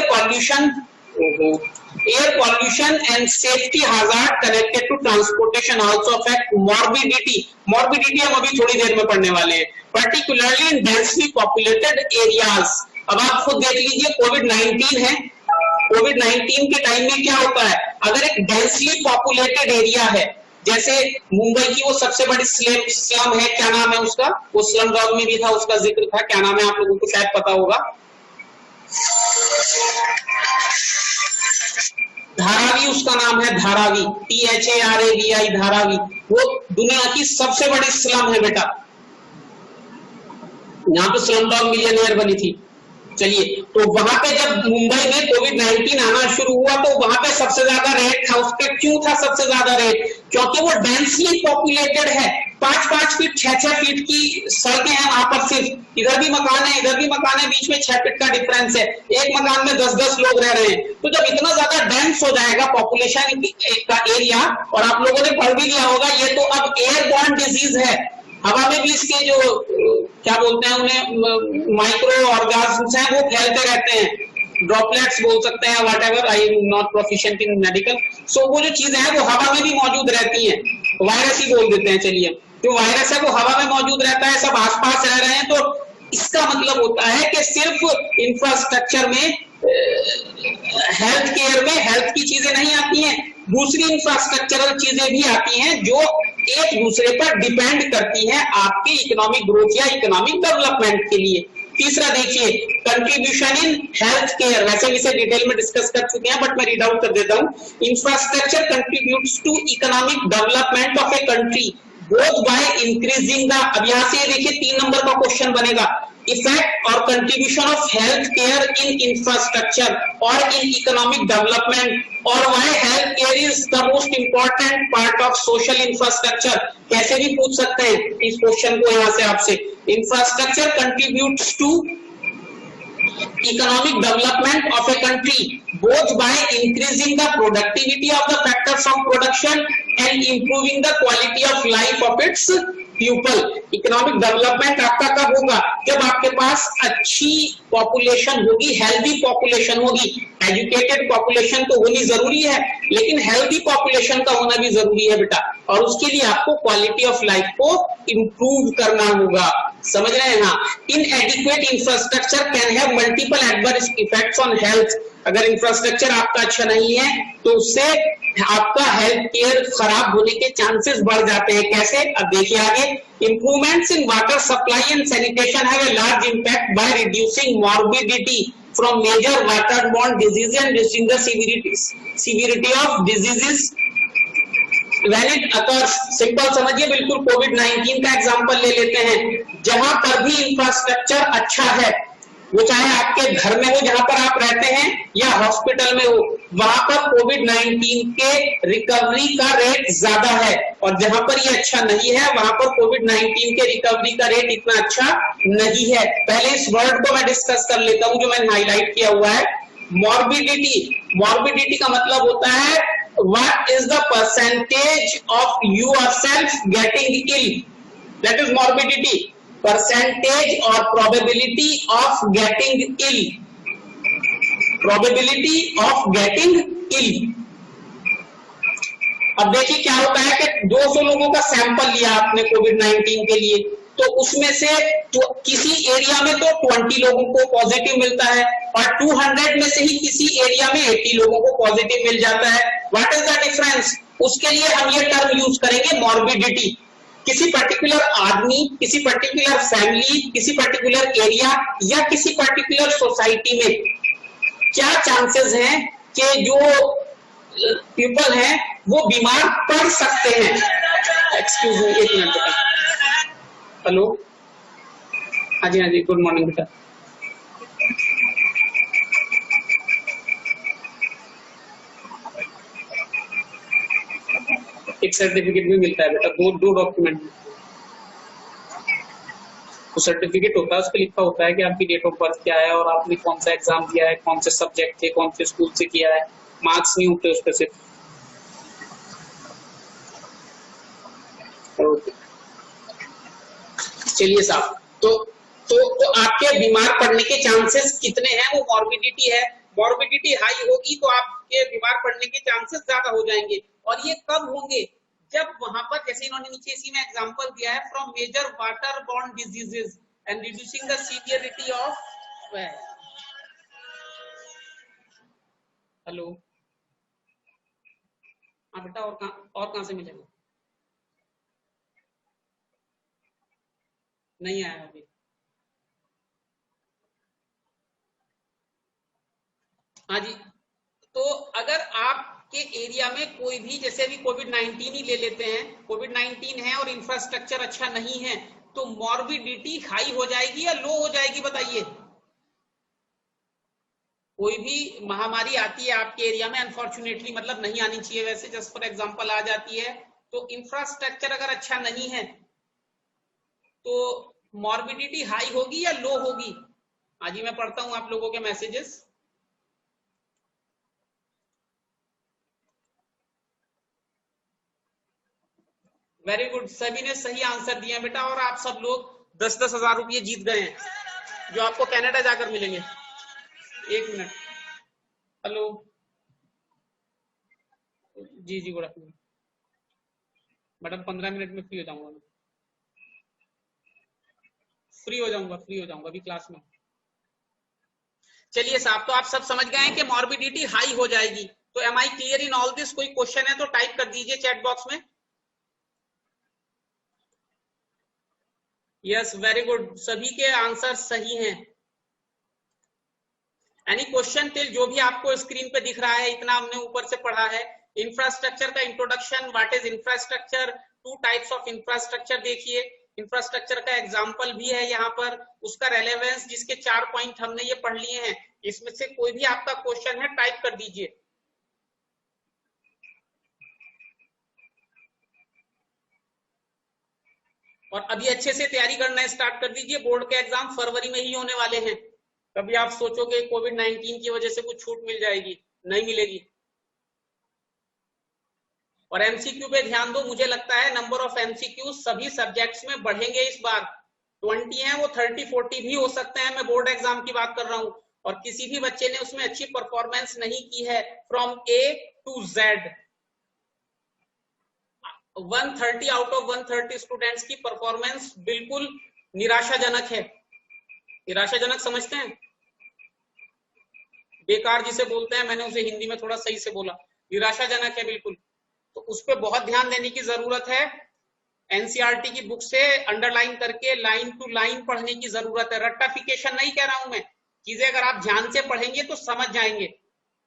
pollution and safety hazard connected to transportation also affect morbidity हम अभी थोड़ी देर में पढ़ने वाले हैं, particularly in densely populated areas. अब आप खुद देख लीजिए, कोविड-19 है, कोविड-19 के टाइम में क्या होता है? अगर एक डेंसली पॉपुलेटेड एरिया है, जैसे मुंबई की वो सबसे बड़ी स्लम है, क्या नाम है उसका? वो स्लम डॉग में भी था, उसका जिक्र था, क्या नाम है आप लोगों को शायद पता होगा, धारावी उसका नाम है, धारावी, THARAVI, धारावी। वो दुनिया की सबसे बड़ी स्लम है बेटा, यहाँ पे स्लम डॉग मिलियनेयर बनी थी। चलिए, तो वहां पे जब मुंबई में कोविड-19 आना शुरू हुआ तो वहां पे सबसे ज्यादा रेट था। उसके क्यों था सबसे ज्यादा रेट? क्योंकि वो डेंसली पॉपुलेटेड है, 5-5 फीट 6-6 फीट की सड़कें हैं वहां पर, सिर्फ इधर भी मकान है इधर भी मकान है, बीच में 6 फीट का डिफरेंस है, एक मकान में 10-10 लोग रह रहे हैं। तो जब इतना ज्यादा डेंस हो जाएगा पॉपुलेशन का एरिया, और आप लोगों ने पढ़ भी लिया होगा, ये तो अब एयरबॉर्न डिजीज है, हवा में भी इसके जो क्या बोलते हैं उन्हें, माइक्रो ऑर्गेनिज्म्स हैं, वो फैलते रहते हैं, ड्रॉपलेट्स बोल सकते हैं, whatever, I am not proficient in medical. So वो जो चीजें हैं वो हवा में भी मौजूद रहती हैं, वायरस ही बोल देते हैं। चलिए, जो वायरस है वो हवा में मौजूद रहता है, सब आसपास रह रहे हैं, तो इसका मतलब होता है कि सिर्फ इंफ्रास्ट्रक्चर में, हेल्थ केयर में हेल्थ की चीजें नहीं आती हैं, दूसरी इंफ्रास्ट्रक्चरल चीजें भी आती हैं जो एक दूसरे पर डिपेंड करती हैं आपके इकोनॉमिक ग्रोथ या इकोनॉमिक डेवलपमेंट के लिए। तीसरा देखिए, कंट्रीब्यूशन इन हेल्थ केयर, वैसे इसे डिटेल में डिस्कस कर चुके हैं बट मैं रीड आउट कर देता हूं। Infrastructure contributes to economic development of a country both by increasing the, अब यहां से देखिए 3 नंबर का क्वेश्चन बनेगा, इफेक्ट और contribution of health care in infrastructure और इन इकोनॉमिक डेवलपमेंट, और why health care is the most important part of social infrastructure. कैसे भी पूछ सकते हैं इस क्वेश्चन को यहां से आपसे। Infrastructure contributes to economic development of a country both by increasing the productivity of the factors of production and improving the quality of life of its people। Economic development आपका कब होगा? जब आपके पास अच्छी पॉपुलेशन होगी, हेल्दी पॉपुलेशन होगी। एजुकेटेड पॉपुलेशन तो होनी जरूरी है, लेकिन हेल्दी पॉपुलेशन का होना भी जरूरी है बेटा, और उसके लिए आपको क्वालिटी ऑफ लाइफ को इंप्रूव करना होगा। समझ रहे हैं ना? इनएडिक्वेट infrastructure can have multiple adverse effects on health. अगर इंफ्रास्ट्रक्चर आपका अच्छा नहीं है तो उससे आपका हेल्थ केयर खराब होने के चांसेस बढ़ जाते हैं। कैसे? अब देखिए आगे, improvements in water supply and sanitation have a large impact by reducing morbidity from major waterborne disease and reducing the severity of diseases when it occurs। Simple समझिए, बिल्कुल कोविड-19 का एग्जांपल ले लेते हैं। जहां पर भी इंफ्रास्ट्रक्चर अच्छा है, वो चाहे आपके घर में हो जहां पर आप रहते हैं या हॉस्पिटल में हो, वहां पर कोविड-19 के रिकवरी का रेट ज्यादा है, और जहां पर ये अच्छा नहीं है वहां पर कोविड-19 के रिकवरी का रेट इतना अच्छा नहीं है। पहले इस वर्ड को मैं डिस्कस कर लेता हूं जो मैंने हाईलाइट किया हुआ है, मॉर्बिडिटी। मॉर्बिडिटी का मतलब होता है what is the percentage of yourself getting ill, that is morbidity, percentage or probability of getting ill, probability of getting ill। अब देखिए क्या होता है कि 200 लोगों का सैंपल लिया आपने कोविड-19 के लिए, तो उसमें से तो किसी एरिया में तो 20 लोगों को पॉजिटिव मिलता है और 200 में से ही किसी एरिया में 80 लोगों को पॉजिटिव मिल जाता है। What is the difference? उसके लिए हम ये टर्म यूज करेंगे मॉर्बिडिटी। किसी पर्टिकुलर आदमी, किसी पर्टिकुलर फैमिली, किसी पर्टिकुलर एरिया या किसी पर्टिकुलर सोसाइटी में क्या चांसेस हैं कि जो पीपल हैं वो बीमार पड़ सकते हैं। एक्सक्यूज मी, एक मिनट बेटा। हेलो, हाँ जी, गुड मॉर्निंग बेटा। एक सर्टिफिकेट भी मिलता है बेटा, दो डॉक्यूमेंट। तो सर्टिफिकेट होता है, उस पर लिखा होता है कि आपकी डेट ऑफ बर्थ क्या है और आपने कौन सा एग्जाम दिया है, कौन से सब्जेक्ट थे, कौन से स्कूल से किया है। मार्क्स नहीं होते उस पर सिर्फ। चलिए साहब, तो आपके बीमार पड़ने के चांसेस कितने हैं, वो मॉर्बिडिटी है। मॉर्बिडिटी हाई होगी तो आपके बीमार पड़ने के चांसेस ज्यादा हो जाएंगे। और ये कब होंगे? जब वहां पर, जैसे इन्होंने नीचे इसी में एग्जांपल दिया है, from major water borne diseases and reducing the severity of. Hello, हाँ बेटा, और कहाँ से मिलेगा? नहीं आया अभी। हाँ जी, तो अगर आपके एरिया में कोई भी, जैसे अभी कोविड-19 ही ले लेते हैं, कोविड-19 है और इंफ्रास्ट्रक्चर अच्छा नहीं है, तो मॉर्बिडिटी हाई हो जाएगी या लो हो जाएगी, बताइए। कोई भी महामारी आती है आपके एरिया में, अनफॉर्चुनेटली, मतलब नहीं आनी चाहिए वैसे, जस्ट फॉर एग्जांपल आ जाती है, तो इंफ्रास्ट्रक्चर अगर अच्छा नहीं है तो मॉर्बिडिटी हाई होगी या लो होगी? आज ही मैं पढ़ता हूं आप लोगों के मैसेजेस। वेरी गुड, सभी ने सही आंसर दिया बेटा, और आप सब लोग 10-10 हजार रुपये जीत गए हैं जो आपको कनाडा जाकर मिलेंगे। एक मिनट। हेलो, जी गुड आफ्टरनून मैडम। 15 मिनट में फ्री हो जाऊंगा, फ्री हो जाऊंगा अभी क्लास में। चलिए साहब, तो आप सब समझ गए हैं कि मॉर्बिडिटी हाई हो जाएगी। तो am I clear in all this? कोई क्वेश्चन है तो टाइप कर दीजिए चैट बॉक्स में। यस, वेरी गुड, सभी के आंसर सही हैं। एनी क्वेश्चन टिल जो भी आपको स्क्रीन पे दिख रहा है, इतना हमने ऊपर से पढ़ा है। इंफ्रास्ट्रक्चर का introduction, what is infrastructure, two types of infrastructure देखिए। इंफ्रास्ट्रक्चर का एग्जांपल भी है यहाँ पर, उसका रेलेवेंस, जिसके 4 पॉइंट हमने ये पढ़ लिए हैं। इसमें से कोई भी आपका क्वेश्चन है टाइप कर दीजिए। और अभी अच्छे से तैयारी करना स्टार्ट कर दीजिए, बोर्ड के एग्जाम फरवरी में ही होने वाले हैं। कभी आप सोचोगे कोविड-19 की वजह से कुछ छूट मिल जाएगी, नहीं मिलेगी। और एमसीक्यू पे ध्यान दो, मुझे लगता है नंबर ऑफ एमसीक्यू सभी सब्जेक्ट्स में बढ़ेंगे इस बार। 20 हैं, वो 30-40 भी हो सकते हैं। मैं बोर्ड एग्जाम की बात कर रहा हूं, और किसी भी बच्चे ने उसमें अच्छी परफॉर्मेंस नहीं की है from A to Z. 130 out of 130 students की परफॉर्मेंस बिल्कुल निराशाजनक है। निराशाजनक समझते हैं? बेकार जिसे बोलते हैं, मैंने उसे हिंदी में थोड़ा सही से बोला, निराशाजनक है बिल्कुल। तो उस पर बहुत ध्यान देने की जरूरत है। एनसीईआरटी की बुक से अंडरलाइन करके लाइन टू लाइन पढ़ने की जरूरत है। रट्टाफिकेशन नहीं कह रहा हूं मैं, चीजें अगर आप ध्यान से पढ़ेंगे तो समझ जाएंगे।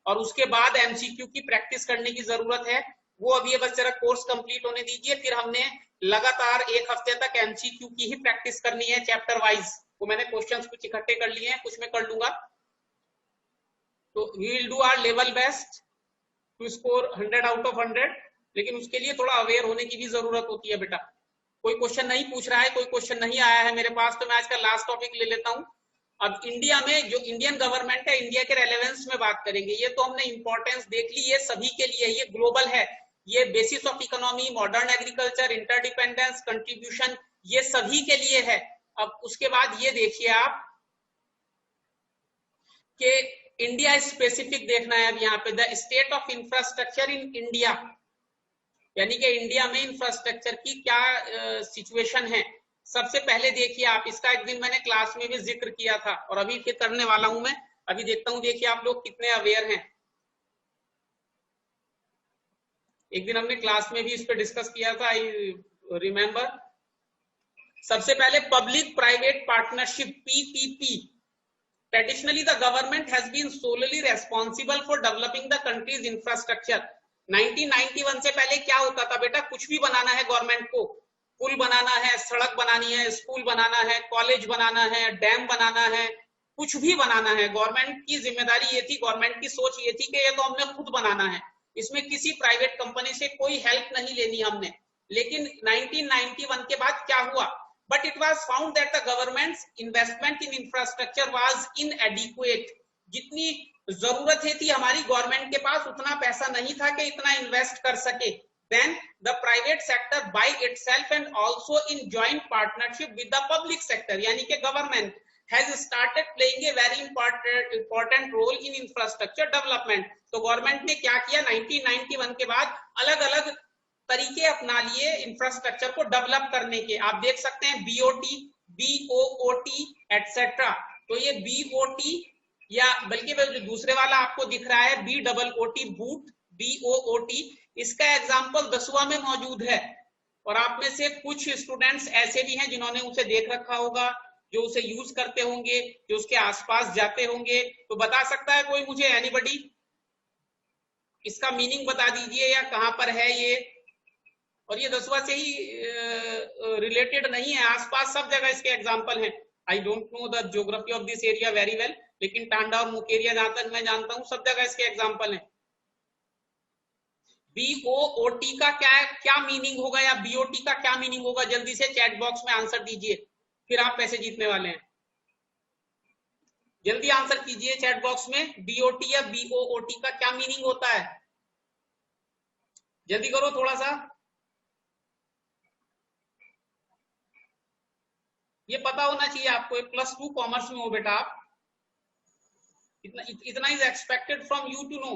और उसके बाद एमसीक्यू की प्रैक्टिस करने की जरूरत है। वो अभी बस जरा कोर्स कंप्लीट होने दीजिए, फिर हमने लगातार 1 हफ्ते तक एमसीक्यू की ही प्रैक्टिस करनी है चैप्टर वाइज। वो मैंने क्वेश्चंस कुछ इकट्ठे कर लिए हैं, कुछ मैं कर लूंगा। तो we will do our level best to score 100 out of 100, लेकिन उसके लिए थोड़ा अवेयर होने की भी जरूरत होती है बेटा। कोई क्वेश्चन नहीं पूछ रहा है, कोई क्वेश्चन नहीं आया है मेरे पास, तो मैं आज का लास्ट टॉपिक ले लेता हूं। अब इंडिया में जो इंडियन गवर्नमेंट है, इंडिया के रेलेवेंस में बात करेंगे। ये तो हमने इंपॉर्टेंस देख ली, ये सभी के लिए, ये ग्लोबल है, ये basis of economy, modern agriculture, interdependence, contribution, ये सभी के लिए है। अब उसके बाद ये देखिए आप कि इंडिया स्पेसिफिक देखना है। अब यहाँ पे the state of infrastructure in India, यानी कि इंडिया में इंफ्रास्ट्रक्चर की क्या सिचुएशन है। सबसे पहले देखिए आप, इसका एक दिन मैंने क्लास में भी जिक्र किया था और अभी फिर करने वाला हूं मैं। अभी देखता हूं, देखिए आप लोग कितने अवेयर हैं। एक दिन हमने क्लास में भी इस पर डिस्कस किया था, आई रिमेंबर। सबसे पहले public private partnership, PPP. Traditionally, the government has been solely responsible for developing the country's infrastructure. 1991 से पहले क्या होता था बेटा, कुछ भी बनाना है गवर्नमेंट को, पुल बनाना है, सड़क बनानी है, स्कूल बनाना है, कॉलेज बनाना है, डैम बनाना है, कुछ भी बनाना है, गवर्नमेंट की जिम्मेदारी ये थी, गवर्नमेंट की सोच ये थी कि ये तो हमने खुद बनाना है, इसमें किसी प्राइवेट कंपनी से कोई हेल्प नहीं लेनी हमने। लेकिन 1991 के बाद क्या हुआ? But it was found that the government's investment in infrastructure was inadequate. जितनी जरूरत थी हमारी गवर्नमेंट के पास, उतना पैसा नहीं था कि इतना इन्वेस्ट कर सके। Then the private sector by itself and also in joint partnership with the public sector, यानी कि government has started playing a very important role in infrastructure development. तो गवर्नमेंट ने क्या किया, 1991 के बाद अलग अलग तरीके अपना लिए इंफ्रास्ट्रक्चर को डेवलप करने के। आप देख सकते हैं बीओटी, बीओओटी एटसेट्रा। तो ये बीओटी या बल्कि जो दूसरे वाला आपको दिख रहा है बी डबल ओटी, बूट, बीओओटी, इसका एग्जांपल 10वां में मौजूद है। और आप में से कुछ स्टूडेंट्स ऐसे भी हैं जिन्होंने उसे देख रखा होगा, जो उसे यूज करते होंगे, जो उसके आसपास जाते होंगे। तो बता सकता है कोई मुझे, एनीबडी? इसका मीनिंग बता दीजिए या कहां पर है ये। और ये 10वां से ही रिलेटेड नहीं है, आसपास सब जगह इसके एग्जाम्पल हैं। I don't know the geography of this area very well, लेकिन टांडा और मुकेरिया जहां तक मैं जानता हूं सब जगह इसके एग्जाम्पल हैं। बीओओटी का क्या मीनिंग होगा या बीओटी का क्या मीनिंग होगा? जल्दी से चैट बॉक्स में आंसर दीजिए, फिर आप पैसे जीतने वाले हैं। जल्दी आंसर कीजिए चैट बॉक्स में, बीओटी या बीओओटी का क्या मीनिंग होता है? जल्दी करो थोड़ा सा। ये पता होना चाहिए आपको, +2 कॉमर्स में हो बेटा आप, इतना is expected from you to know.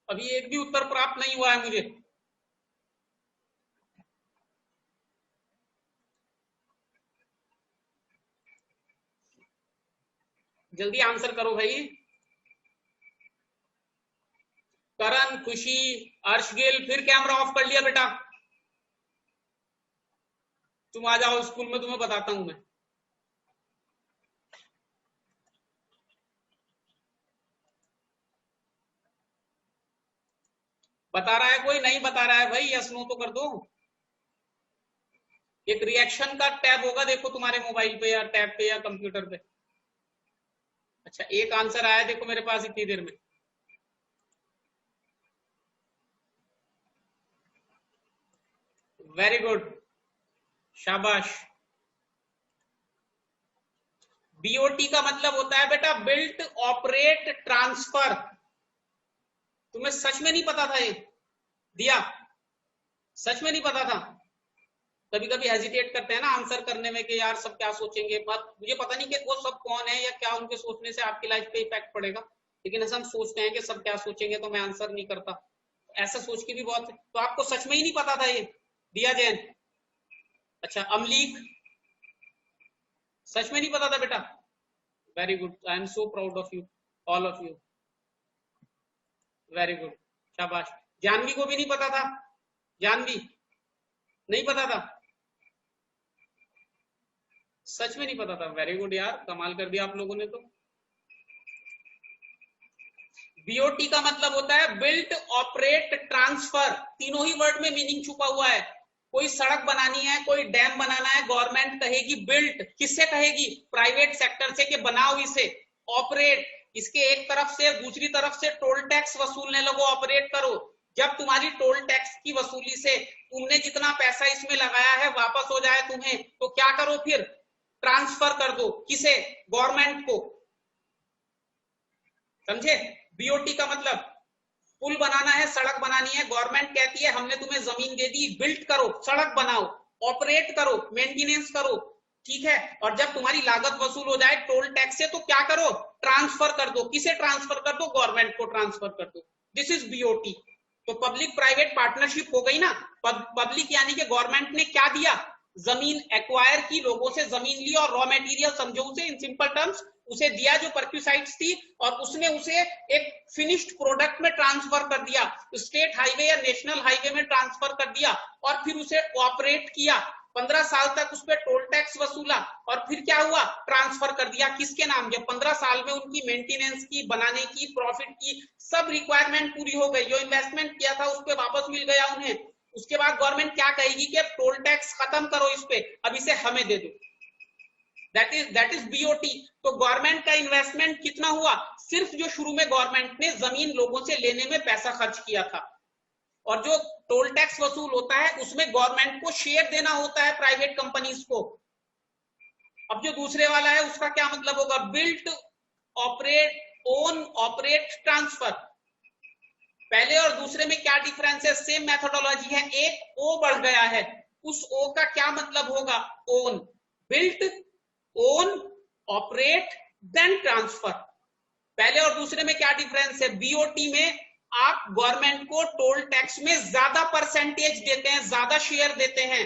अभी एक भी उत्तर प्राप्त नहीं हुआ है मुझे। जल्दी आंसर करो भाई। करण, खुशी, अर्शगिल, फिर कैमरा ऑफ कर लिया बेटा। तुम आ जाओ स्कूल में, तुम्हें बताता हूं मैं। बता रहा है कोई? नहीं बता रहा है भाई, यस नो तो कर दो। एक रिएक्शन का टैब होगा देखो तुम्हारे मोबाइल पे या टैब पे या कंप्यूटर पे। अच्छा, एक आंसर आया देखो मेरे पास इतनी देर में। वेरी गुड, शाबाश। बीओटी का मतलब होता है बेटा बिल्ट ऑपरेट ट्रांसफर। तुम्हें सच में नहीं पता था ये? दिया, सच में नहीं पता था? कभी कभी हेजिटेट करते हैं ना आंसर करने में कि यार सब क्या सोचेंगे, मुझे पता नहीं कि वो सब कौन है या क्या उनके सोचने से आपकी लाइफ पे इफेक्ट पड़ेगा, लेकिन ऐसा हम सोचते हैं कि सब क्या सोचेंगे तो मैं आंसर नहीं करता। ऐसा सोच के भी बहुत है। तो आपको सच में ही नहीं पता था ये? दिया जैन, अच्छा। अमलीक, सच में नहीं पता था बेटा? Very good, I am so proud of you, all of you, very good, शाबाश। जानवी को भी नहीं पता था? जानवी नहीं पता था? सच में नहीं पता था? वेरी गुड यार, कमाल कर दिया आप लोगों ने। तो बीओटी का मतलब होता है बिल्ट ऑपरेट ट्रांसफर। तीनों ही वर्ड में मीनिंग छुपा हुआ है। कोई सड़क बनानी है, कोई डैम बनाना है, गवर्नमेंट कहेगी बिल्ट, किससे कहेगी? प्राइवेट सेक्टर से कि बनाओ इसे। ऑपरेट, इसके एक तरफ से दूसरी तरफ से टोल टैक्स वसूलने लगो, ऑपरेट करो। जब तुम्हारी टोल टैक्स की वसूली से तुमने जितना पैसा इसमें लगाया है वापस हो जाए तुम्हें, तो क्या करो फिर? ट्रांसफर कर दो। किसे? गवर्नमेंट को। समझे? बीओटी का मतलब पुल बनाना है, सड़क बनानी है, गवर्नमेंट कहती है हमने तुम्हें जमीन दे दी, बिल्ट करो, सड़क बनाओ, ऑपरेट करो, मेंटेनेंस करो। ठीक है। और जब तुम्हारी लागत वसूल हो जाए टोल टैक्स से तो क्या करो, ट्रांसफर कर दो। किसे ट्रांसफर कर दो, गवर्नमेंट को ट्रांसफर कर दो। This is BOT. तो पब्लिक प्राइवेट पार्टनरशिप हो गई ना। पब्लिक यानी कि गवर्नमेंट ने क्या दिया, जमीन एक्वायर की, लोगों से जमीन ली और रॉ मटेरियल समझो उसे, इन सिंपल टर्म्स उसे दिया जो परक्यूसाइट्स थी, और उसने उसे एक फिनिश्ड प्रोडक्ट में ट्रांसफर कर दिया, स्टेट हाईवे या नेशनल हाईवे में ट्रांसफर कर दिया, और फिर उसे ऑपरेट किया 15 साल तक, उस पर टोल टैक्स वसूला, और फिर क्या हुआ, ट्रांसफर कर दिया किसके नाम, जब 15 साल में उनकी मेंटेनेंस की, बनाने की, प्रॉफिट की सब रिक्वायरमेंट पूरी हो गई, जो इन्वेस्टमेंट किया था उस पर वापस मिल गया उन्हें। उसके बाद गवर्नमेंट क्या कहेगी कि अब टोल टैक्स खत्म करो इस पे, अब इसे हमें दे दो। That is BOT. तो गवर्नमेंट का इन्वेस्टमेंट कितना हुआ, सिर्फ जो शुरू में गवर्नमेंट ने जमीन लोगों से लेने में पैसा खर्च किया था, और जो टोल टैक्स वसूल होता है उसमें गवर्नमेंट को शेयर देना होता है प्राइवेट कंपनीज को। अब जो दूसरे वाला है उसका क्या मतलब होगा, built operate own operate transfer. पहले और दूसरे में क्या डिफरेंस है, सेम मेथोडोलॉजी है, एक ओ बढ़ गया है, उस ओ का क्या मतलब होगा, own, built own operate then transfer. पहले और दूसरे में क्या डिफरेंस है, बीओटी में आप गवर्नमेंट को टोल टैक्स में ज्यादा परसेंटेज देते हैं, ज्यादा शेयर देते हैं,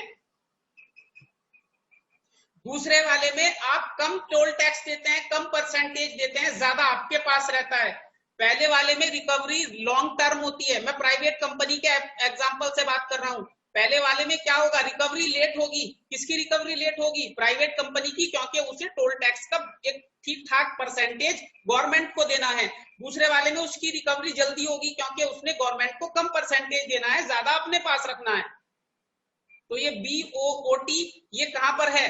दूसरे वाले में आप कम टोल टैक्स देते हैं, कम परसेंटेज देते हैं, ज्यादा आपके पास रहता है। पहले वाले में रिकवरी लॉन्ग टर्म होती है, मैं प्राइवेट कंपनी के एग्जांपल से बात कर रहा हूं। पहले वाले में क्या होगा, रिकवरी लेट होगी, किसकी रिकवरी लेट होगी, प्राइवेट कंपनी की, क्योंकि उसे टोल टैक्स का एक ठीक ठाक परसेंटेज गवर्नमेंट को देना है। दूसरे वाले में उसकी रिकवरी जल्दी होगी क्योंकि उसने गवर्नमेंट को कम परसेंटेज देना है, ज्यादा अपने पास रखना है। तो ये बीओओटी ये कहां पर है,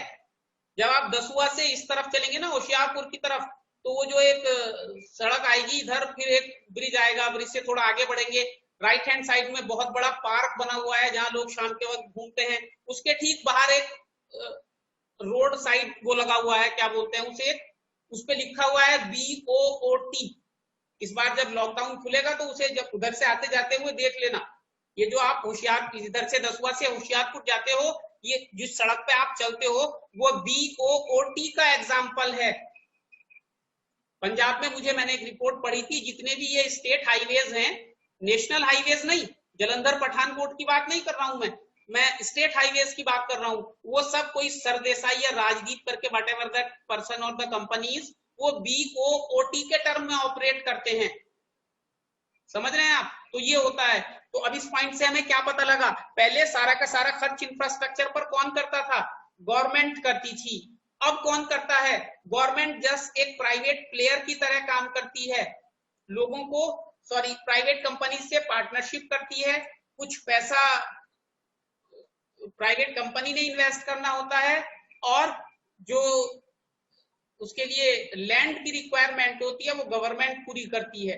जब आप दसुआ से इस तरफ चलेंगे ना होशियारपुर की तरफ, तो वो जो एक सड़क आएगी इधर, फिर एक ब्रिज आएगा, ब्रिज से थोड़ा आगे बढ़ेंगे, राइट हैंड साइड में बहुत बड़ा पार्क बना हुआ है जहां लोग शाम के वक्त घूमते हैं, उसके ठीक बाहर एक रोड साइड वो लगा हुआ है, क्या बोलते हैं उसे, उस पे लिखा हुआ है बीओओटी। इस बार जब लॉकडाउन खुलेगा तो उसे जब उधर से आते जाते हुए देख लेना। ये जो आप होशियार इधर से दसुआ से होशियारपुर जाते हो, ये जिस सड़क पे आप चलते हो वो बीओओटी का एग्जाम्पल है। पंजाब में मुझे, मैंने एक रिपोर्ट पढ़ी थी, जितने भी ये स्टेट हाईवेज हैं, नेशनल हाईवेज नहीं, जलंधर पठानकोट की बात नहीं कर रहा हूं मैं स्टेट हाईवेज की बात कर रहा हूं, वो सब कोई सरदेसाई या राजदीप करके वट एवर दैट पर्सन और द कंपनीज, वो बीओओटी के टर्म में ऑपरेट करते हैं, समझ रहे हैं आप। तो ये होता है। तो अब इस पॉइंट से हमें क्या पता लगा, पहले सारा का सारा खर्च इंफ्रास्ट्रक्चर पर कौन करता था, गवर्नमेंट करती थी। अब कौन करता है, गवर्नमेंट जस्ट एक प्राइवेट प्लेयर की तरह काम करती है, लोगों को, सॉरी, प्राइवेट कंपनी से पार्टनरशिप करती है, कुछ पैसा प्राइवेट कंपनी ने इन्वेस्ट करना होता है, और जो उसके लिए लैंड की रिक्वायरमेंट होती है वो गवर्नमेंट पूरी करती है।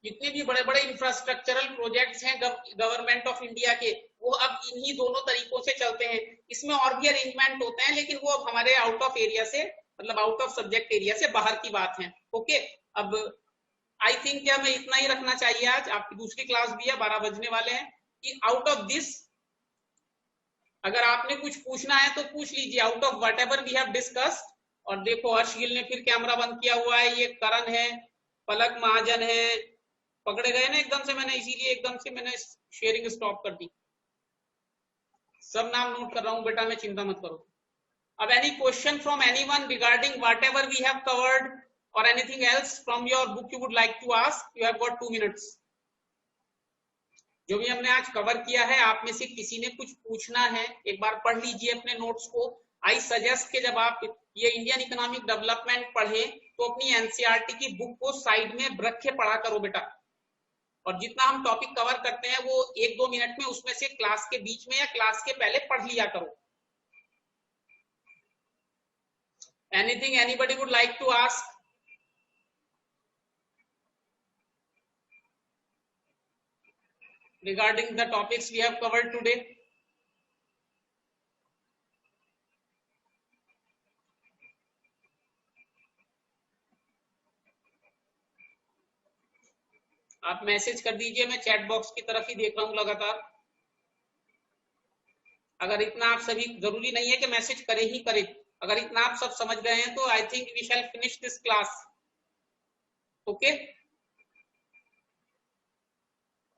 जितने भी बड़े बड़े इंफ्रास्ट्रक्चरल प्रोजेक्ट्स हैं गवर्नमेंट ऑफ इंडिया के, वो अब इन्हीं दोनों तरीकों से चलते हैं। इसमें और भी अरेंजमेंट होते हैं, लेकिन वो अब हमारे आउट ऑफ एरिया से, मतलब आउट ऑफ सब्जेक्ट एरिया से बाहर की बात है। ओके, अब आई थिंक क्या हमें इतना ही रखना चाहिए, आज आपकी दूसरी क्लास भी है, 12 बजने वाले हैं, कि आउट ऑफ दिस अगर आपने कुछ पूछना है तो पूछ लीजिए, out of whatever we have discussed. और देखो हर्ष गिल ने फिर कैमरा बंद किया हुआ है, ये करण है, पलक महाजन है, पकड़े गए ना एकदम से, मैंने इसीलिए एकदम से मैंने शेयरिंग स्टॉप कर दी। सब नाम नोट कर रहा हूं बेटा, मैं चिंता मत करो। अब any question from anyone regarding whatever we have covered और anything else from your book you would like to ask, you have got 2 minutes. जो भी हमने आज कवर किया है, आप में से किसी ने कुछ पूछना है, एक बार पढ़ लीजिए अपने नोट्स को। आई सजेस्ट के जब आप ये इंडियन इकोनॉमिक डेवलपमेंट पढ़े तो अपनी एनसीईआरटी की बुक को साइड में रख के पढ़ा करो बेटा, और जितना हम टॉपिक कवर करते हैं वो 1-2 मिनट में उसमें से क्लास के बीच में या क्लास के पहले पढ़ लिया करो। Anything anybody would like to ask regarding the topics we have covered today? आप मैसेज कर दीजिए, मैं चैट बॉक्स की तरफ ही देख रहा हूं लगातार। अगर इतना आप सभी, जरूरी नहीं है कि मैसेज करे ही करे, अगर इतना आप सब समझ गए हैं तो I think we shall finish this class. Okay,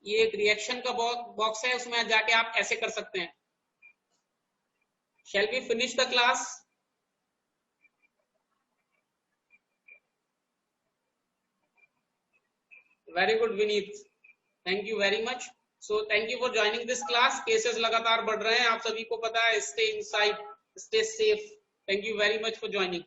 ये एक रिएक्शन का बॉक्स है, उसमें जाके आप ऐसे कर सकते हैं। Shall we finish the class? Very good Vineet, thank you very much. So thank you for joining this class. Cases लगातार बढ़ रहे हैं, आप सभी को पता है। Stay inside, stay safe. Thank you very much for joining.